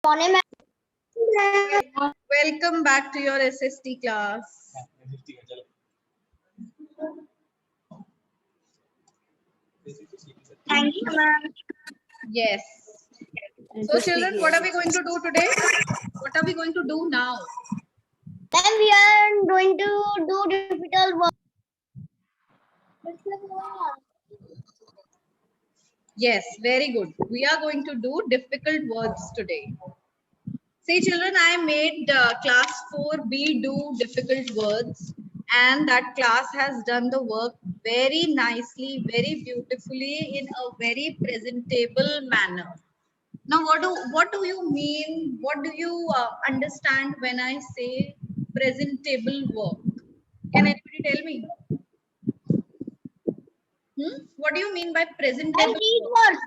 Morning, ma'am. Welcome back to your SST class. Thank you, ma'am. Yes. So children, what are we going to do today? What are we going to do now? Then we are going to do difficult work. Yes, very good. We are going to do difficult words today. See children, I made class 4B do difficult words, and that class has done the work very nicely, very beautifully in a very presentable manner. Now, what do you mean? What do you understand when I say presentable work? Can anybody tell me? What do you mean by Ma'am, presentable neat work? work.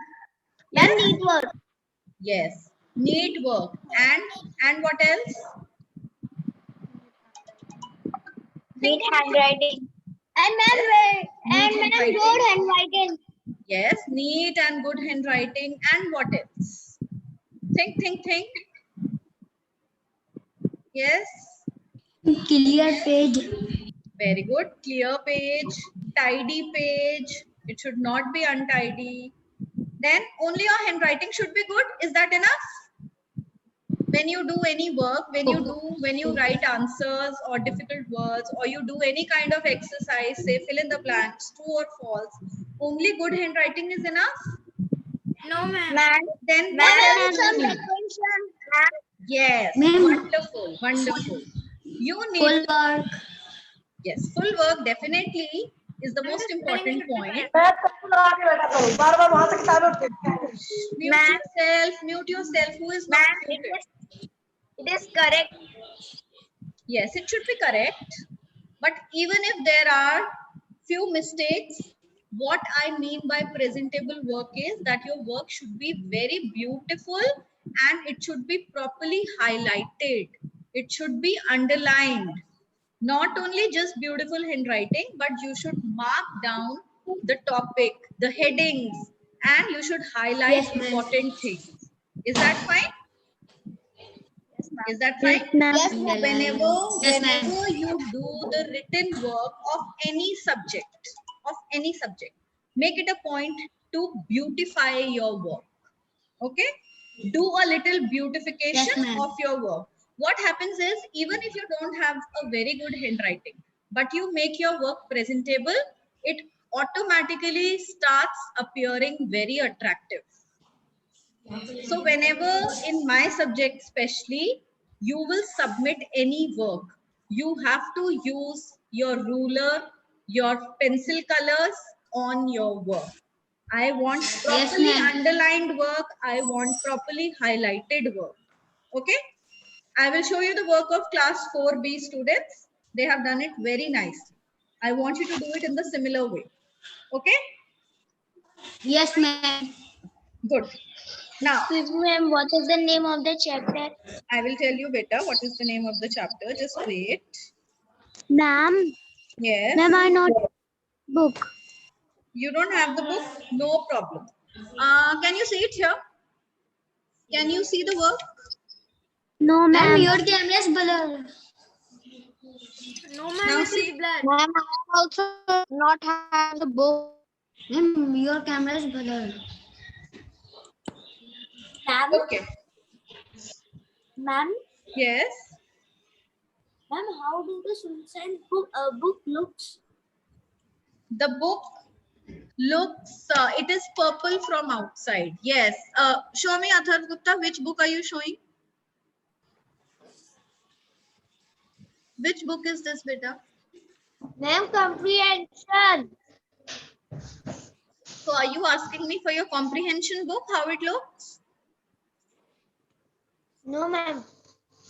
Ma'am, Yes, neat work. yes, neat work, and what else? Neat Think. handwriting. And ma'am, Neat handwriting. good handwriting. Yes, neat and good handwriting, and what else? Think. Yes, Clear page. very good. Clear page, tidy page. It should not be untidy. Then only your handwriting should be good. Is that enough? When you do any work, when you write answers or difficult words, or you do any kind of exercise, say fill in the blanks, true or false, only good handwriting is enough? No, ma'am. Ma'am, Then ma'am, what else some you need? preparation. Yes, Ma'am. wonderful. You need Full work. yes, full work definitely is the most important point. Mute yourself. Who is not Ma'am, muted? it is correct. Yes, it should be correct. But even if there are few mistakes, what I mean by presentable work is that your work should be very beautiful and it should be properly highlighted. It should be underlined. Not only just beautiful handwriting, but you should mark down the topic, the headings, and you should highlight important things. Is that fine? Is that fine? Yes, Whenever you do the written work of any subject, make it a point to beautify your work. Okay? Do a little beautification of your work. What happens is, even if you don't have a very good handwriting, but you make your work presentable, it automatically starts appearing very attractive. So whenever in my subject especially, you will submit any work, you have to use your ruler, your pencil colors on your work. I want properly underlined work. I want properly highlighted work. Okay. I will show you the work of class 4B students. They have done it very nicely. I want you to do it in the similar way. Okay. Yes, ma'am. Good. Now, Excuse me, ma'am. What is the name of the chapter? I will tell you better what is the name of the chapter. Just wait. Ma'am. Yes. Ma'am, I not book. You don't have the book? No problem. Can you see it here? Can you see the work? No, ma'am. Your camera is blur. No, Now ma'am. see. Ma'am, I also not have the book. Ma'am, your camera is blur. Ma'am. Okay. Ma'am. Yes. Ma'am, how do the sunshine book looks? The book looks, it is purple from outside. Yes. Show me, Atharv Gupta, which book are you showing? Which book is this, beta? Ma'am, comprehension. So are you asking me for your comprehension book, how it looks? No, ma'am.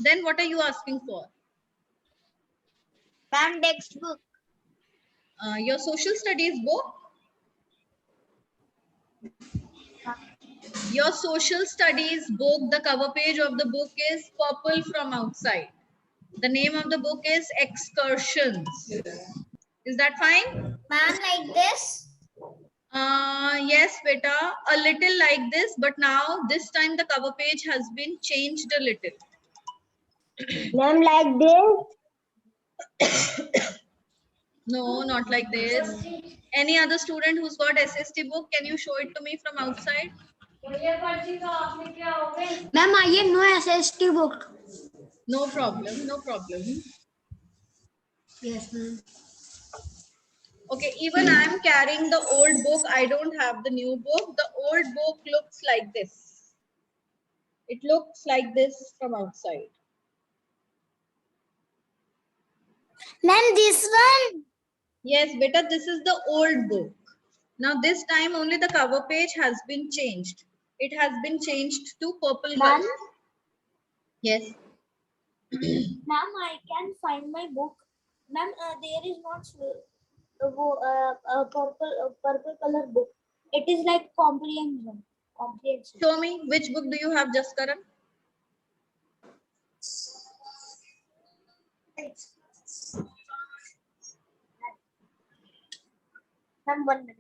Then what are you asking for? Ma'am, textbook. Your social studies book? Your social studies book, the cover page of the book is purple from outside. The name of the book is Excursions. Is that fine? Ma'am, like this? Yes, beta, a little like this, but now this time the cover page has been changed a little. Ma'am, like this. No, not like this. Any other student who's got SST book, can you show it to me from outside? Ma'am, आइए no SST book. No problem, no problem. Yes, ma'am. Okay, even I'm carrying the old book. I don't have the new book. The old book looks like this. It looks like this from outside. Ma'am, this one. Yes, beta, this is the old book. Now this time only the cover page has been changed. It has been changed to purple Ma'am? color. Yes. Ma'am, I can find my book. Ma'am, there is not purple color book. It is like comprehension. Comprehension. Show me which book do you have, Jaskaran? Ma'am, 1 minute.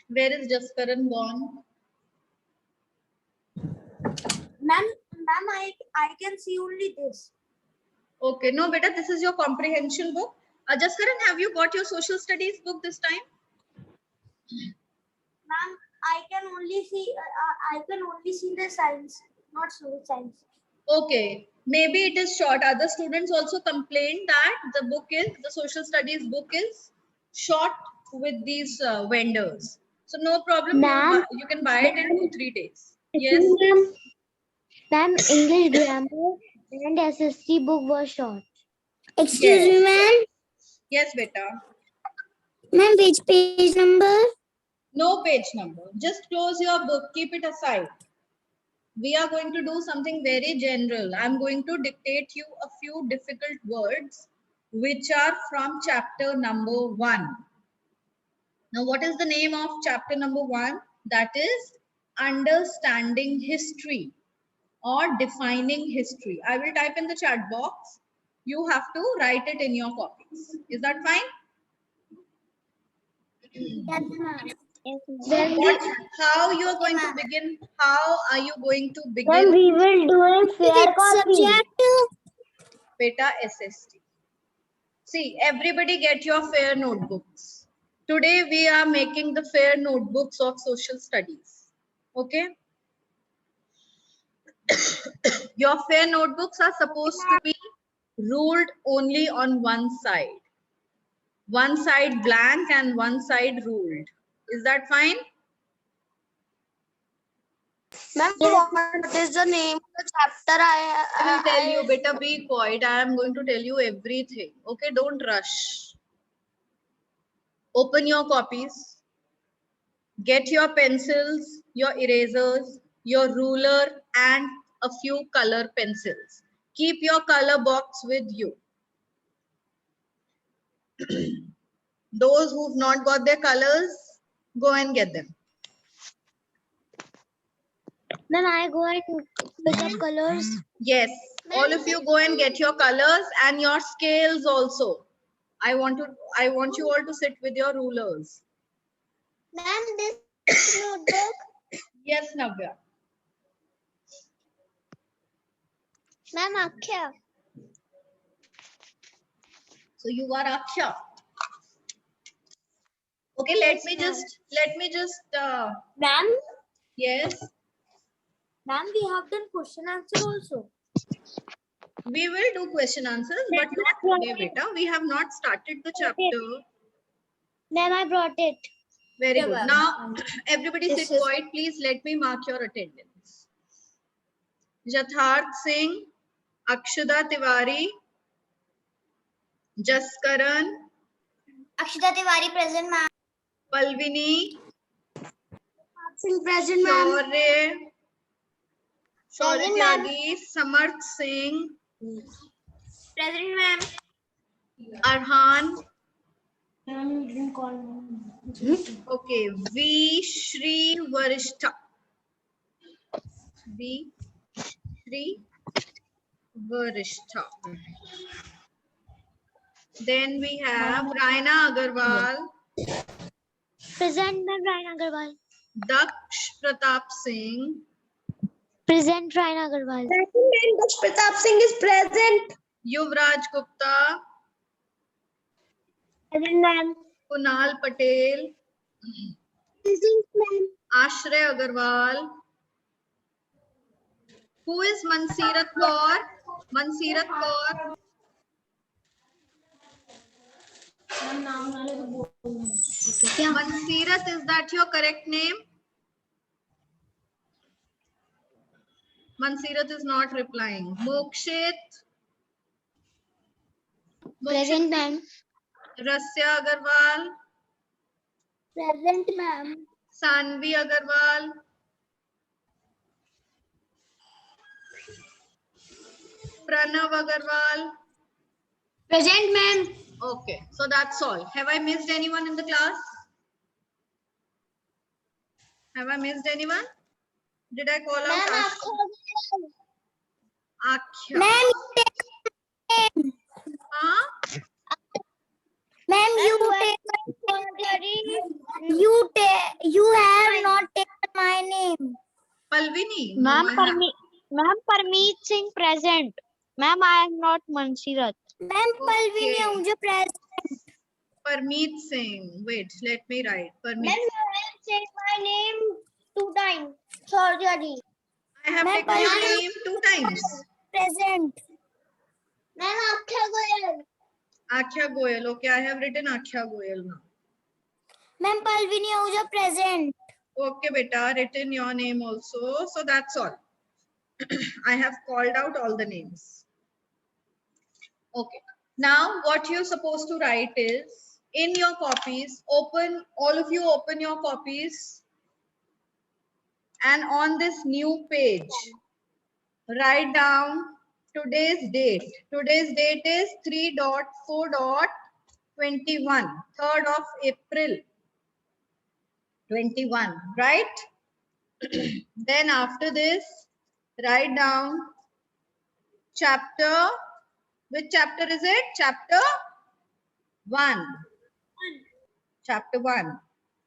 Where is Jaskaran gone? Ma'am, I can see only this. Okay, no, beta, this is your comprehension book. Jaskaran, have you got your social studies book this time? Ma'am, I can only see the science, not social science. Okay, maybe it is short. Other students also complained that the social studies book is short with these vendors. So no problem, you can buy it in 2-3 days. Yes. Ma'am, English grammar and SST book was short. Excuse Yes. me, ma'am. Yes, beta. Ma'am, which page number? No page number. Just close your book. Keep it aside. We are going to do something very general. I'm going to dictate you a few difficult words which are from chapter number 1. Now, what is the name of chapter number 1? That is understanding history or defining history. I will type in the chat box. You have to write it in your copies. Is that fine? Yes, ma'am. How you are going to begin? How are you going to begin? Then we will do a fair copy. Beta SST. See, everybody get your fair notebooks. Today we are making the fair notebooks of social studies. Okay? Your fair notebooks are supposed to be ruled only on one side. One side blank and one side ruled. Is that fine? Ma'am, what is the name of the chapter? I will tell you, better be quiet. I am going to tell you everything. Okay, don't rush. Open your copies. Get your pencils, your erasers, your ruler, and a few color pencils. Keep your color box with you. Those who've not got their colors, go and get them. Then I go and pick up colors. Yes, all of you go and get your colors and your scales also. I want you all to sit with your rulers. Ma'am, this notebook. Yes, Navya. Ma'am, Akshay. So you are Aksha. Okay, let me just. Ma'am. Yes. Ma'am, we have done question answer also. We will do question answers, but not today, beta. We have not started the chapter. Ma'am, I brought it. Very good. Now, everybody sit quiet. Please let me mark your attendance. Yatharth Singh, Akshada Tiwari, Jaskaran, Akshita Tiwari present, ma'am. Palvini, Singh present, ma'am. Shaurya Tyagi, Samarth Singh, Present, ma'am. Arhan. Ma'am, you didn't call me. Okay, V. Shri Varishta. V. Shri Varishtha. Then we have Raina Agarwal, Present, Ma'am. Raina Agarwal. Daksh Pratap Singh, Present, Raina Agarwal. Daksh Pratap Singh is present. Yuvraj Gupta, Present, Ma'am. Kunal Patel, Present, Ma'am. Ashray Agarwal. Who is Mansirat Kaur? Mansirat Kaur. Mansirat, is that your correct name? Mansirat is not replying. Mokshit. Present, Ma'am. Rasya Agarwal. Present, Ma'am. Sanvi Agarwal. Pranav Agarwal. Present, Ma'am. Okay, so that's all. Have I missed anyone in the class? Have I missed anyone? Did I call out Akhya? Ma'am, Huh? ma'am, you have not taken my name. Palvini. Ma'am, No, I have- Ma'am, Parmeet Singh present. Ma'am, I am not Mansirat. Ma'am, Palvini Okay. Ahuja present. Parmeet Singh. Wait, let me write. Parmeet. I have said my name 2 times. Sorry. I have Ma'am, taken your Palvini- name 2 times. Present. Ma'am, Akhya Goyal. Akhya Goyal. Okay, I have written Akhya Goyal now. Ma'am, Palvini Ahuja present. Okay, beta, written your name also. So that's all. I have called out all the names. Okay. Now, what you're supposed to write is in your copies, all of you open your copies, and on this new page, write down today's date. Today's date is 3.4.21, 3rd of April 21, right? Then after this, write down chapter. Which chapter is it? Chapter 1. Chapter 1.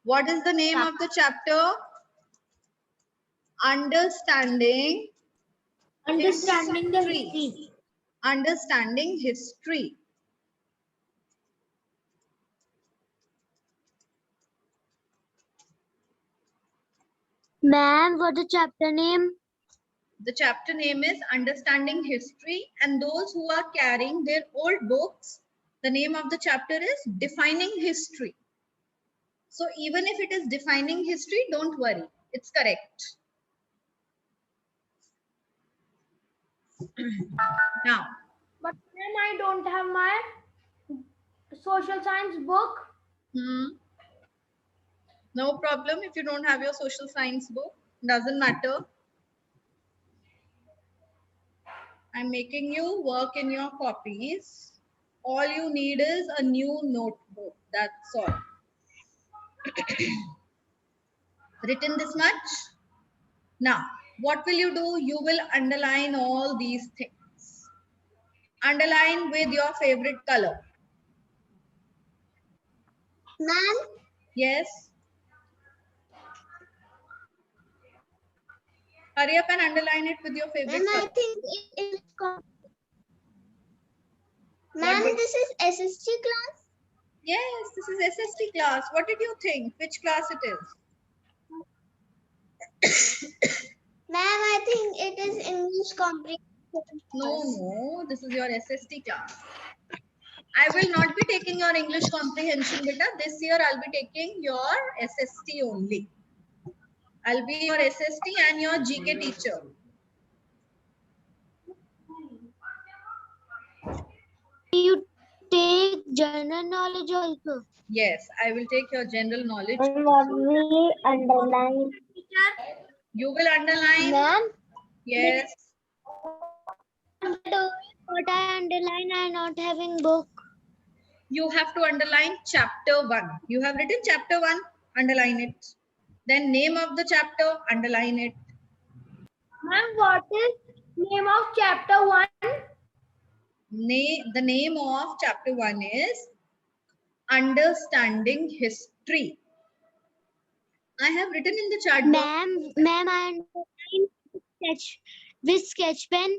What is the name of the chapter? Understanding The history. Understanding history. Ma'am, what the chapter name? The chapter name is Understanding History, and those who are carrying their old books, the name of the chapter is Defining History. So even if it is defining history, don't worry, it's correct. Now, But ma'am, I don't have my social science book. No problem if you don't have your social science book, doesn't matter. I'm making you work in your copies. All you need is a new notebook. That's all. Written this much? Now, what will you do? You will underline all these things. Underline with your favorite color. Ma'am, Yes? Hurry up and underline it with your favorite color. think it is. Ma'am, this is SST class. Yes, this is SST class. What did you think? Which class it is? Ma'am, I think it is English comprehension. No, this is your SST class. I will not be taking your English comprehension, beta. This year I'll be taking your SST only. I'll be your SST and your GK teacher. You take general knowledge also. Yes, I will take your general knowledge. what we underline? You will underline. Ma'am, Yes. what I underline, I not having book. You have to underline chapter 1. You have written chapter 1, underline it. Then name of the chapter, underline it. Ma'am, what is Name of chapter 1. The name of chapter 1 is Understanding History. I have written in the chat box. Ma'am, I underline with sketch pen.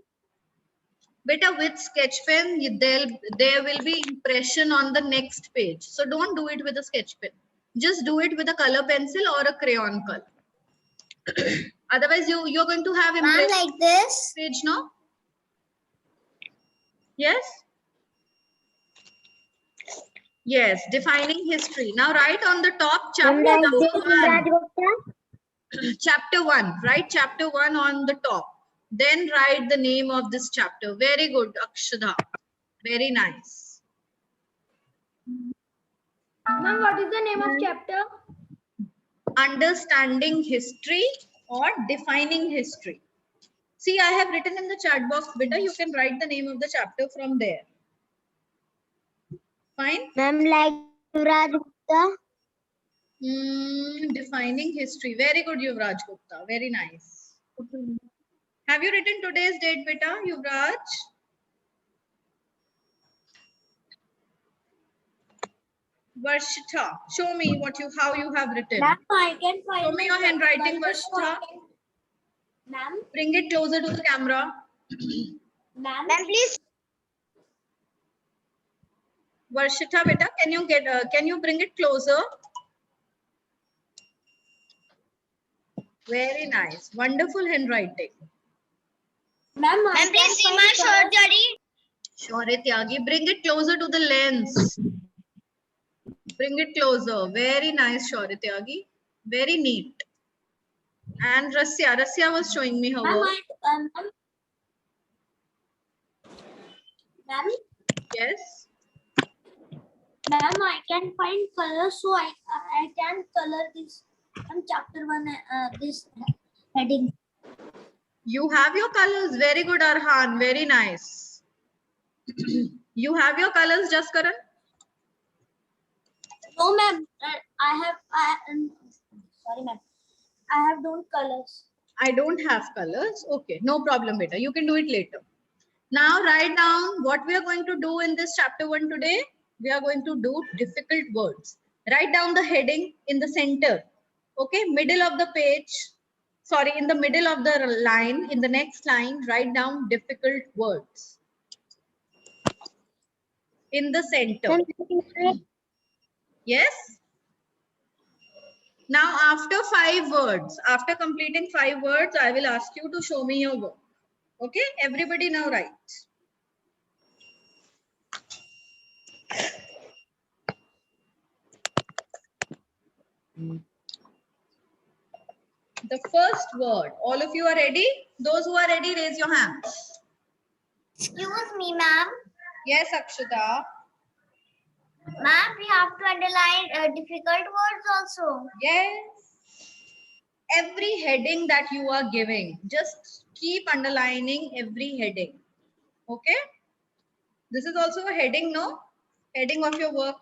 Beta, with sketch pen, there will be impression on the next page. So don't do it with a sketch pen. Just do it with a color pencil or a crayon color. Otherwise, you're going to have impression like this. page, no? Yes? Yes, defining history. Now write on the top chapter number 1. Chapter 1. Write chapter 1 on the top. Then write the name of this chapter. Very good, Akshada. Very nice. Ma'am, what is the name of chapter? Understanding history or defining history. See, I have written in the chat box, beta. You can write the name of the chapter from there. Fine? Ma'am, like Yuvraj Gupta. Defining history. Very good, Yuvraj Gupta. Very nice. Have you written today's date, beta, Yuvraj? Varshita, show me how you have written. Ma'am, I can find. Show me your handwriting, Varshita. Ma'am, Bring it closer to the camera. ma'am, please. Varshita, beta, can you bring it closer? Very nice. Wonderful handwriting. ma'am, Please see my shirt, Daddy. Sure, Tyagi. Bring it closer to the lens. Bring it closer. Very nice, Sure, Tyagi. Very neat. And Rasya was showing me her Ma'am, work. ma'am, Yes. ma'am, I can find colors, so I can color this chapter 1 this heading. You have your colors. Very good, Arhan. Very nice. You have your colors, Jaskaran? No, ma'am. Sorry, ma'am. I have don't colors. I don't have colors. Okay, no problem, beta. You can do it later. Now write down what we are going to do in this chapter 1 today. We are going to do difficult words. Write down the heading in the center. Okay, middle of the page. Sorry, in the middle of the line, in the next line, write down difficult words. In the center. Yes? Now, after 5 words, after completing 5 words, I will ask you to show me your work. Okay, everybody now write. The first word. All of you are ready? Those who are ready, raise your hands. Excuse me, ma'am. Yes, Akshada. Ma'am, we have to underline difficult words also. Yes. Every heading that you are giving, just keep underlining every heading. Okay? This is also a heading, no? Heading of your work.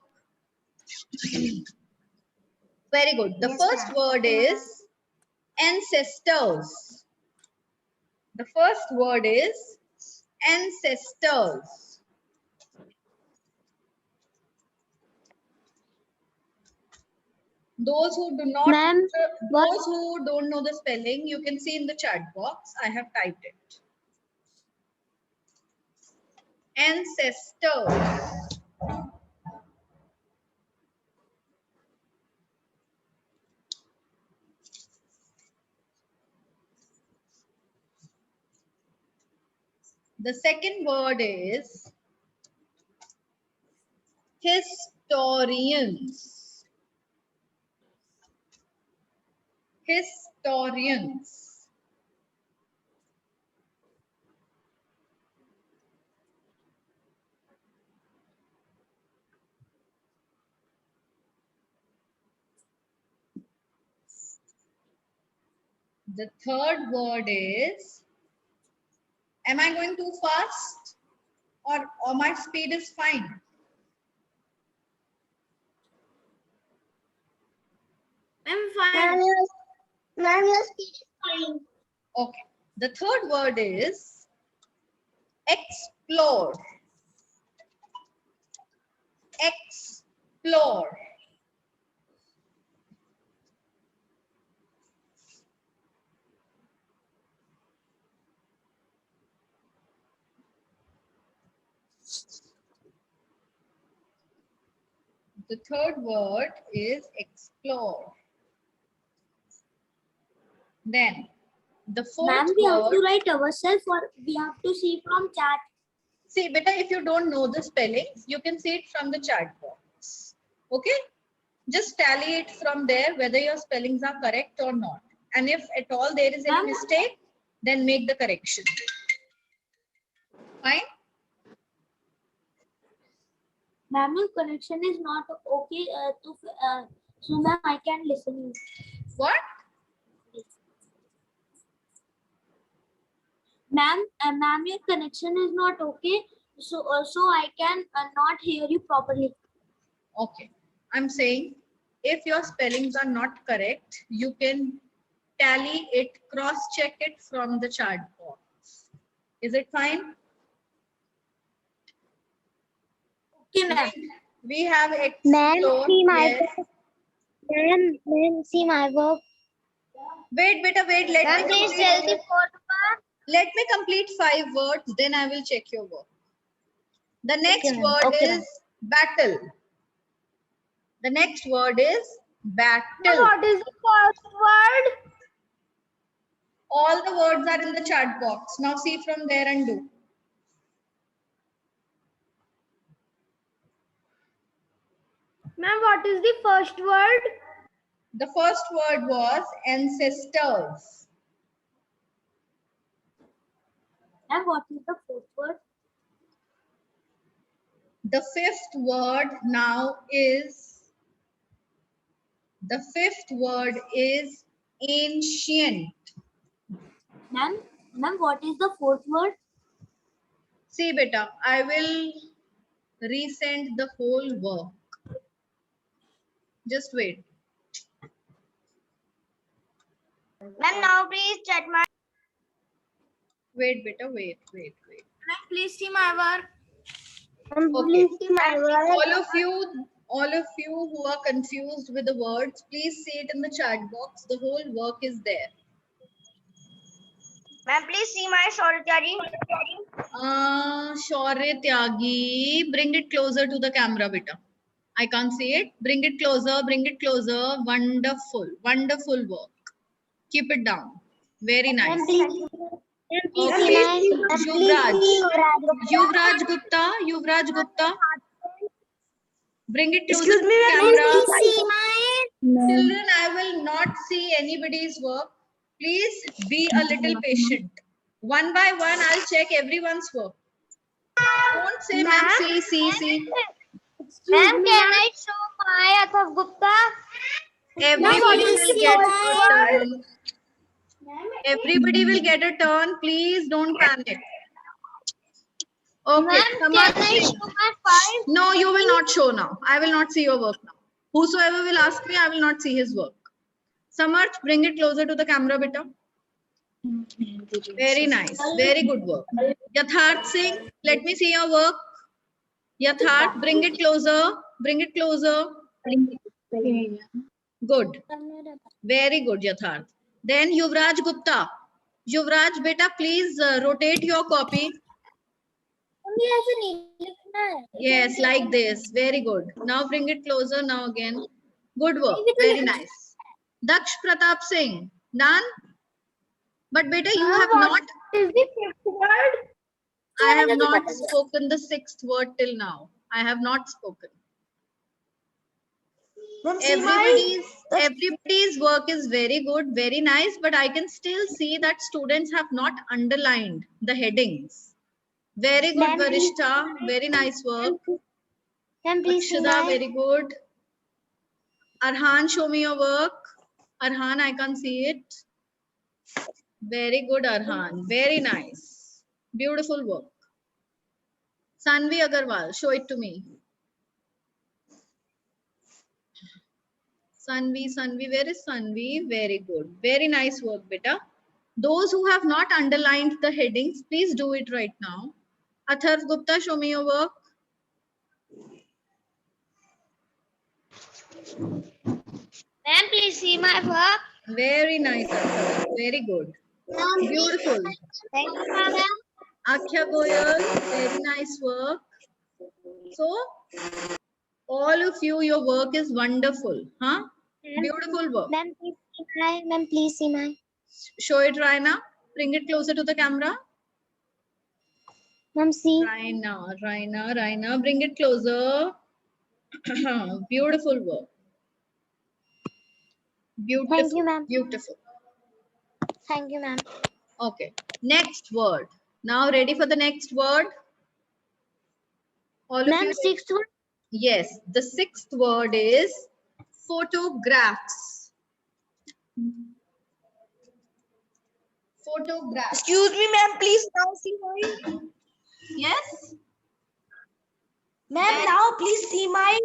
Very good. The first word is ancestors. The first word is ancestors. Those who do not, those who don't know the spelling, you can see in the chat box. I have typed it. Ancestors. The second word is historians. Historians. The third word is, am I going too fast or my speed is fine? I'm fine. Ma'am, your speed is fine. Okay. The third word is explore, explore. The third word is explore. Then the fourth Ma'am, we have to word. write ourselves or we have to see from chat. See, beta, if you don't know the spellings, you can see it from the chat box. Okay? Just tally it from there whether your spellings are correct or not. And if at all there is any Ma'am? mistake, then make the correction. Fine? Ma'am, your connection is not okay. So ma'am, I can listen you. What? Ma'am, your connection is not okay. So I can not hear you properly. Okay. I'm saying if your spellings are not correct, you can tally it, cross-check it from the chat box. Is it fine? Okay, ma'am. We have Ma'am, explore. see my Yes. Ma'am, see my work. Wait, beta, wait. Ma'am, please tell the fourth word. Let me complete 5 words, then I will check your work. The next ma'am. word Okay, is battle. The next word is battle. What is the first word? All the words are in the chat box. Now see from there and do. Ma'am, what is the first word? The first word was ancestors. Ma'am, what is the fourth word? The fifth word now is, the fifth word is ancient. Ma'am, what is the fourth word? See beta, I will resend the whole work. Just wait. Ma'am, now please check my. Wait beta, wait. Ma'am, please see my work. Okay. Please see my work. All of you who are confused with the words, please see it in the chat box. The whole work is there. Ma'am, please see my Shaurya. Shaurya Tyagi, bring it closer to the camera, beta. I can't see it. Bring it closer, bring it closer. Wonderful, wonderful work. Keep it down. Very nice. Okay, Yuvraj Gupta, bring it closer to the camera. Children, I will not see anybody's work. Please be a little patient. One by one, I'll check everyone's work. Don't say, ma'am, see. Ma'am, can I show my Athav Gupta? Everybody will get a turn. Everybody will get a turn. Please don't panic. Okay, Ma'am, Samarth can I Singh. show my file? No, you will not show now. I will not see your work now. Whosoever will ask me, I will not see his work. Samarth, bring it closer to the camera, beta. Very nice. Very good work. Yatharth Singh, let me see your work. Yatharth, bring it closer. Bring it closer. Good. Very good, Yatharth. Then Yuvraj Gupta. Yuvraj, beta, please rotate your copy. Yes, like this. Very good. Now bring it closer. Now again. Good work. Very nice. Daksh Pratap Singh. Done? But beta, you have not. Is the fifth word? I have not spoken the sixth word till now. I have not spoken. Everybody's work is very good, very nice, but I can still see that students have not underlined the headings. Very good, Varishta. Very nice work. Akshada, very good. Arhan, show me your work. Arhan, I can't see it. Very good, Arhan. Very nice. Beautiful work. Sanvi Agarwal, show it to me. Sanvi, where is Sanvi? Very good. Very nice work, beta. Those who have not underlined the headings, please do it right now. Atharv Gupta, show me your work. Ma'am, please see my work. Very nice, Atharv. Very good. Beautiful. Thank you, ma'am. Akhya Goyal, very nice work. So, all of you, your work is wonderful. Huh? Beautiful work. Ma'am, please see my. Ma'am, please see my. Show it, Raina. Bring it closer to the camera. Ma'am, see. Raina, bring it closer. Beautiful work. Beautiful. Thank you, ma'am. Beautiful. Thank you, ma'am. Okay. Next word. Now ready for the next word? All of Ma'am, you. sixth one. Yes. The sixth word is photographs. Photographs. Excuse me, ma'am. Please now see my. Yes. Ma'am, now please see my.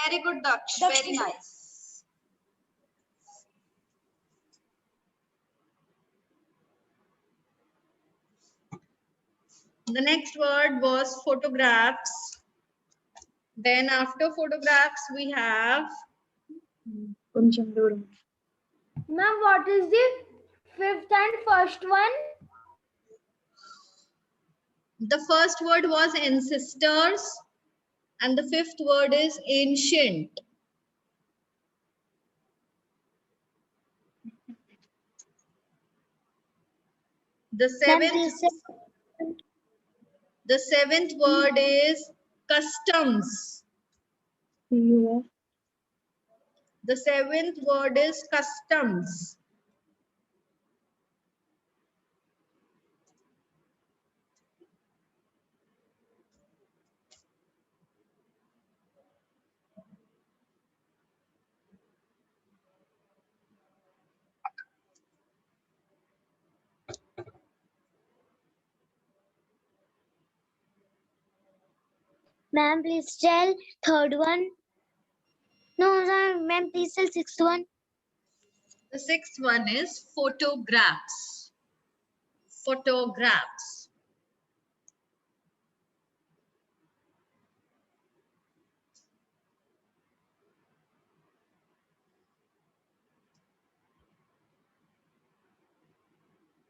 Very good, Daksh. Daksh. Very nice. The next word was photographs. Then after photographs, we have Ma'am, what is the fifth and first one? the first word was ancestors and the fifth word is ancient. The Ma'am, seventh, please say. the seventh word is customs. The seventh word is customs. Ma'am, please tell third one. No, sir. Ma'am, please tell sixth one. The sixth one is photographs. Photographs.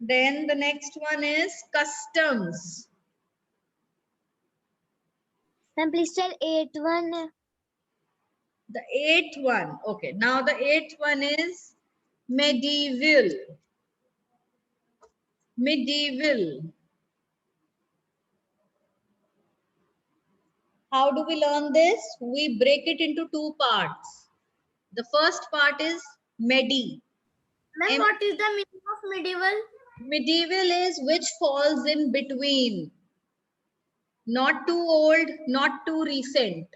Then the next one is customs. Ma'am, please tell eighth one. The eighth one. Okay, now the eighth one is medieval. Medieval. How do we learn this? We break it into two parts. The first part is medi. Ma'am, what is the meaning of medieval? Medieval is which falls in between. Not too old, not too recent.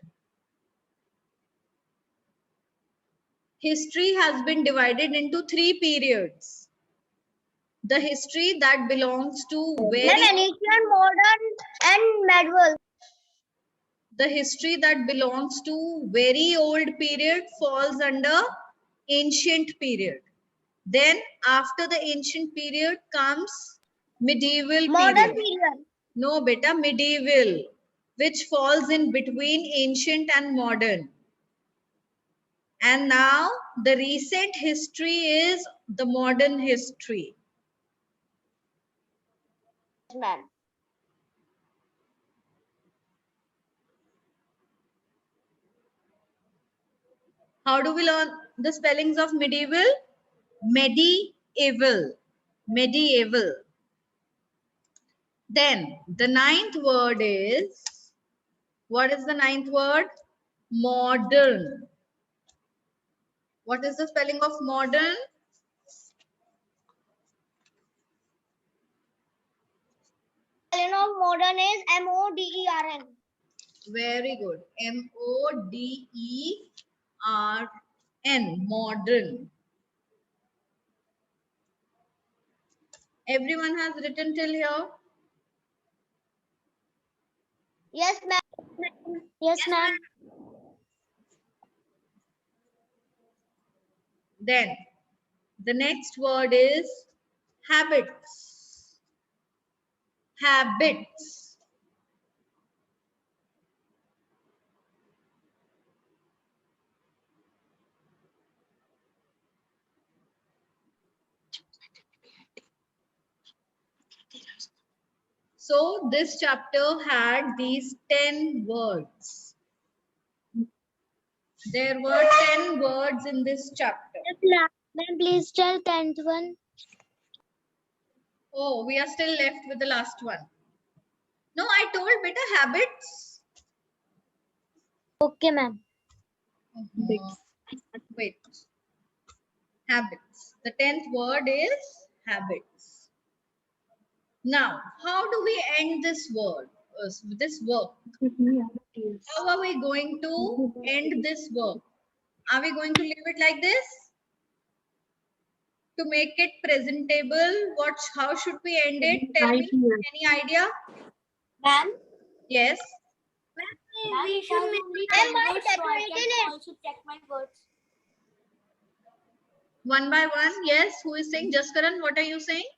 History has been divided into three periods. The history that belongs to very Ancient, modern, and medieval. the history that belongs to very old period falls under ancient period. Then after the ancient period comes medieval Modern period. period. No beta, medieval, which falls in between ancient and modern. And now the recent history is the modern history. Ma'am. How do we learn the spellings of medieval? Medieval. Medieval. Then the ninth word is, what is the ninth word? Modern. What is the spelling of modern? Spelling of modern is MODERN. Very good. MODERN. Modern. Everyone has written till here? Yes, ma'am. Yes, ma'am. Then the next word is habits. Habits. So this chapter had these 10 words. There were 10 words in this chapter. Ma'am, please tell 10th one. Oh, we are still left with the last one. No, I told beta habits. Okay, ma'am. Wait. Habits. The 10th word is habits. Now, how do we end this word? This work? How are we going to end this work? Are we going to leave it like this? To make it presentable, how should we end it? Tell me, any idea? Ma'am, Yes. we should make 10 words so I can also check my words. One by one. Yes. Who is saying? Jaskaran, what are you saying?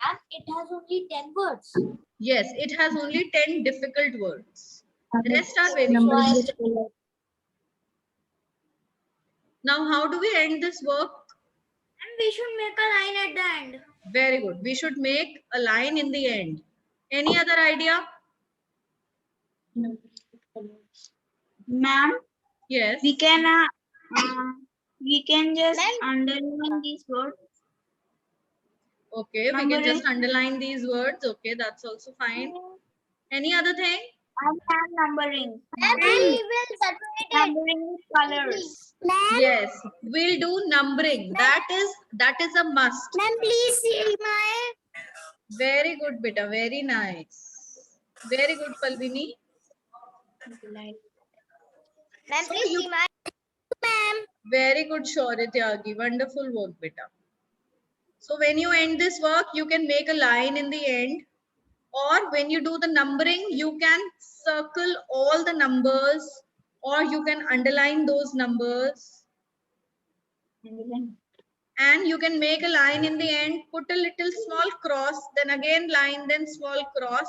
Ma'am, it has only 10 words. Yes, it has only 10 difficult words. The rest are very So I easy. Now, how do we end this work? And we should make a line at the end. Very good. We should make a line in the end. Any other idea? Ma'am, Yes. we can just underline these words. Okay, we can just underline these words. Okay, that's also fine. Any other thing? And numbering. We will separate it. Numbering colors. Yes, we'll do numbering. That is a must. Ma'am, please see my. Very good, beta. Very nice. Very good, Palvini. Ma'am, please see my. Ma'am. Very good, Shaurit Tyagi. Wonderful work, beta. So when you end this work, you can make a line in the end. Or when you do the numbering, you can circle all the numbers or you can underline those numbers. And you can make a line in the end, put a little small cross, then again line, then small cross,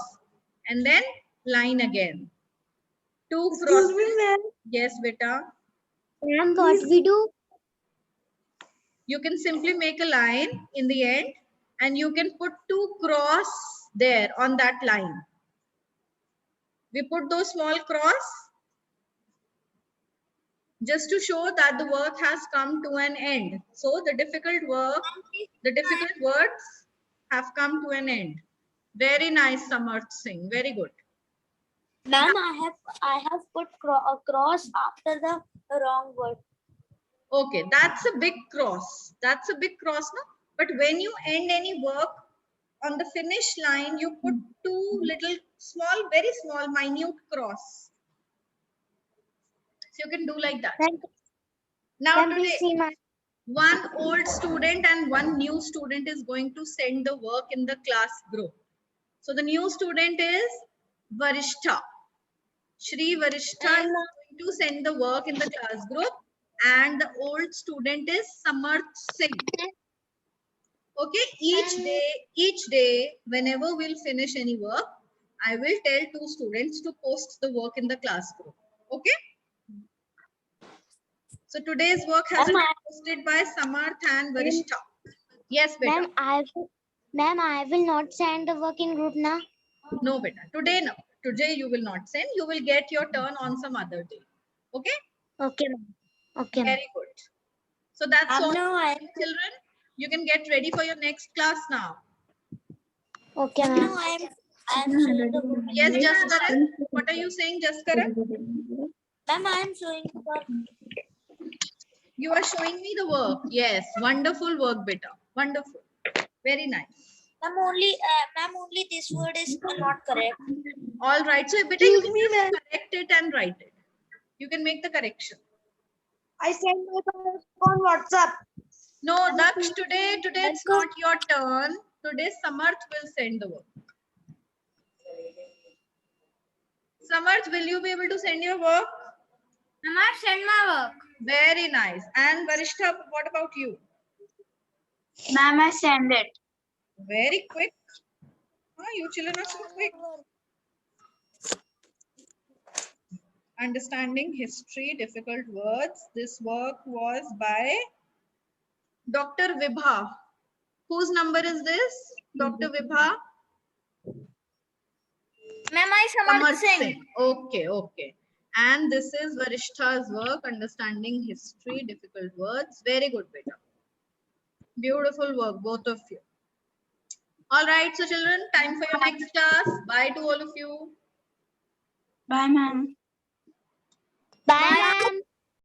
and then line again. Two crosses. Yes, beta. Ma'am, what we do? You can simply make a line in the end and you can put two cross there on that line. We put those small cross just to show that the work has come to an end. So the difficult words have come to an end. Very nice, Samarth Singh. Very good. Ma'am, I have put a cross after the wrong word. Okay, that's a big cross. That's a big cross, no? But when you end any work, on the finish line, you put two little small, very small, minute cross. So you can do like that. Now Ma'am, please today, see my. one old student and one new student is going to send the work in the class group. So the new student is Varishtha. Shri Varishtha is going to send the work in the class group and the old student is Samarth Singh. Okay, each day, whenever we'll finish any work, I will tell two students to post the work in the class group. Okay? So today's work has been posted by Samarth and Varishtha. Yes, beta. Ma'am, I will not send the work in group now. No, beta. Today, no. Today you will not send. You will get your turn on some other day. Okay? Okay, ma'am. Okay, ma'am. Very good. So that's all, No, children. You can get ready for your next class now. Okay, ma'am. I'm showing the book. Yes, Jaskaran. What are you saying, Jaskaran? Ma'am, I am showing the book. You are showing me the work. Yes, wonderful work, beta. Wonderful. Very nice. Ma'am, only this word is not correct. All right. So, beta, you can just correct it and write it. You can make the correction. I sent my on WhatsApp. No, Daksh, today it's not your turn. Today, Samarth will send the work. Samarth, will you be able to send your work? Ma'am, I send my work. Very nice. And Varishtha, what about you? Ma'am, I send it. Very quick. You children are so quick. Understanding history, difficult words. This work was by Dr. Vibha. Whose number is this? Dr. Vibha? Ma'am, I Samarth Singh. Okay, okay. And this is Varishta's work, Understanding History, Difficult Words. Very good, beta. Beautiful work, both of you. All right, so children, time for your next class. Bye to all of you. Bye, ma'am. Bye, ma'am.